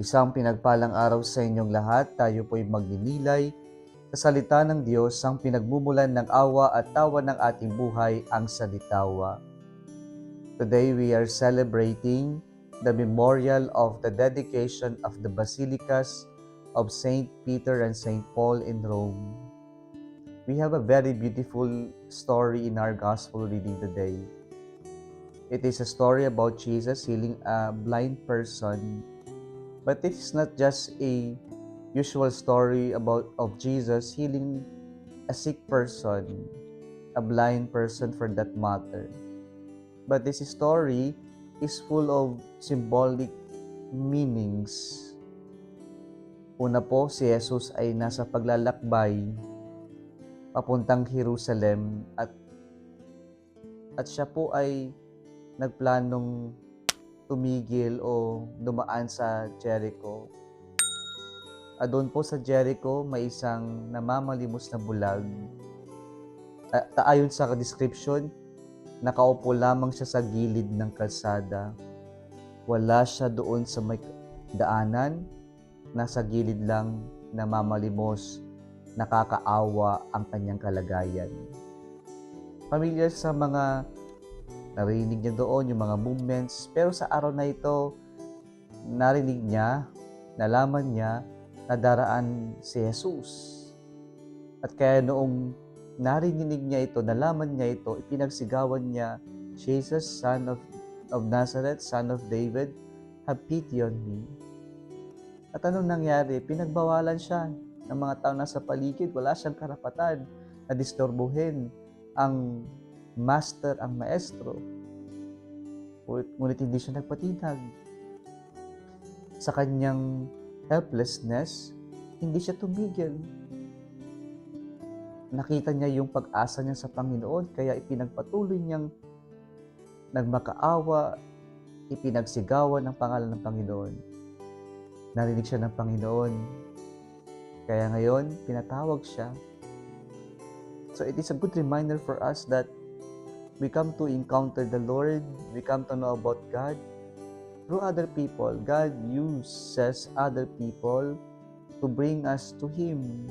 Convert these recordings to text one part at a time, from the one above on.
Isang pinagpalang araw sa inyong lahat. Tayo po'y magninilay sa salita ng Diyos, ang pinagmumulan ng awa at tawa ng ating buhay, ang salitawa. Today we are celebrating the memorial of the dedication of the Basilicas of Saint Peter and Saint Paul in Rome. We have a very beautiful story in our gospel reading today. It is a story about Jesus healing a blind person. But it is not just a usual story of Jesus healing a sick person, a blind person for that matter. But this story is full of symbolic meanings. Una po, si Jesus ay nasa paglalakbay papuntang Jerusalem at siya po ay nagplanong tumigil o dumaan sa Jericho. At doon po sa Jericho, may isang namamalimos na bulag. Ayon sa description, nakaupo lamang siya sa gilid ng kalsada. Wala siya doon sa may daanan, nasa gilid lang, namamalimos, nakakaawa ang kanyang kalagayan. Familiar sa mga narinig niya doon, yung mga movements, pero sa araw na ito, narinig niya, nalaman niya, na daraan si Jesus. At kaya noong narinig niya ito, nalaman niya ito, ipinagsigawan niya, Jesus, Son of Nazareth, Son of David, have pity on me. At anong nangyari? Pinagbawalan siya ng mga tao nasa paligid. Wala siyang karapatan na disturbuhin ang master, ang maestro. Ngunit hindi siya nagpatinag. Sa kanyang helplessness, hindi siya tumigil. Nakita niya yung pag-asa niya sa Panginoon, kaya ipinagpatuloy niyang nagmakaawa, ipinagsigawan ng pangalan ng Panginoon. Narinig siya ng Panginoon, kaya ngayon, pinatawag siya. So it is a good reminder for us that we come to encounter the Lord, we come to know about God through other people. God uses other people to bring us to Him.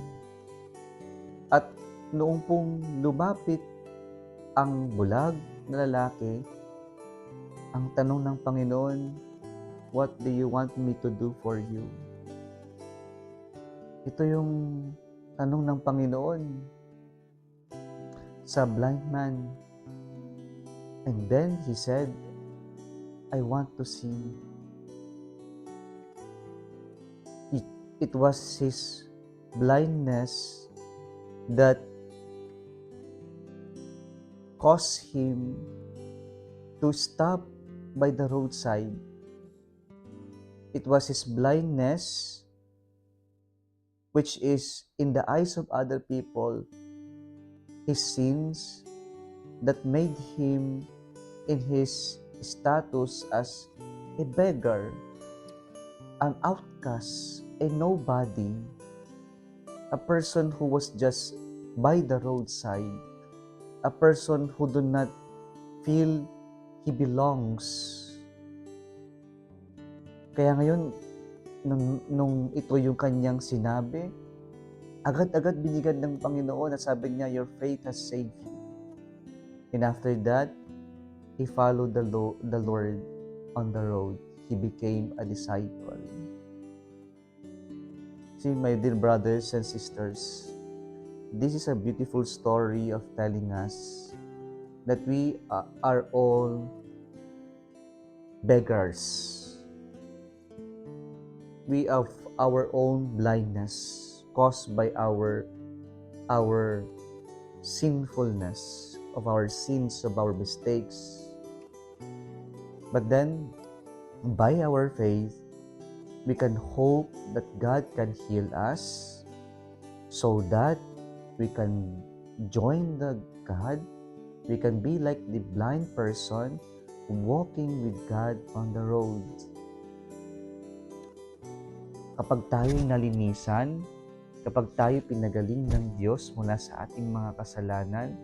At noong pong lumapit ang bulag na lalaki, ang tanong ng Panginoon, what do you want me to do for you? Ito yung tanong ng Panginoon sa blind man. And then he said, I want to see. It was his blindness that caused him to stop by the roadside. It was his blindness, which is in the eyes of other people, his sins, that made him in his status as a beggar, an outcast, a nobody, a person who was just by the roadside, a person who do not feel he belongs. Kaya ngayon, nung ito yung kanyang sinabi, agad-agad binigyan ng Panginoon at sabi niya, your faith has saved you. And after that, he followed the Lord on the road. He became a disciple. See, my dear brothers and sisters, this is a beautiful story of telling us that we are all beggars. We have our own blindness caused by our sinfulness, of our sins, of our mistakes. But then, by our faith, we can hope that God can heal us so that we can join the God. We can be like the blind person walking with God on the road. Kapag tayo'y nalinisan, kapag tayo pinagaling ng Diyos mula sa ating mga kasalanan,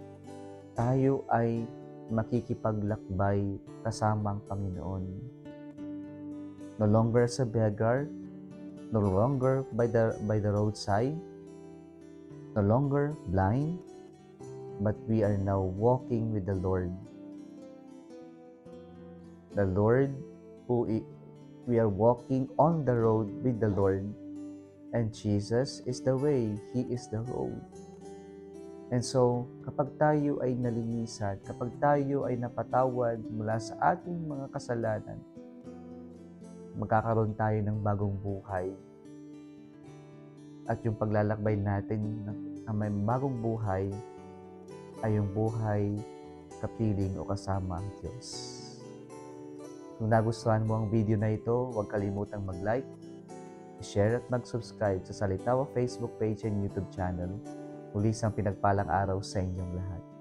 tayo ay makikipaglakbay kasama ang Panginoon. No longer as a beggar, no longer by the roadside, no longer blind, but we are now walking with the Lord. The Lord we are walking on the road with the Lord, and Jesus is the way, He is the road. And so, kapag tayo ay nalinisan, kapag tayo ay napatawad mula sa ating mga kasalanan, magkakaroon tayo ng bagong buhay. At yung paglalakbay natin na may bagong buhay ay yung buhay kapiling o kasama ang Diyos. Kung nagustuhan mo ang video na ito, huwag kalimutang mag-like, share at mag-subscribe sa Salitawa Facebook page and YouTube channel. Muli isang pinagpalang araw sa inyong lahat.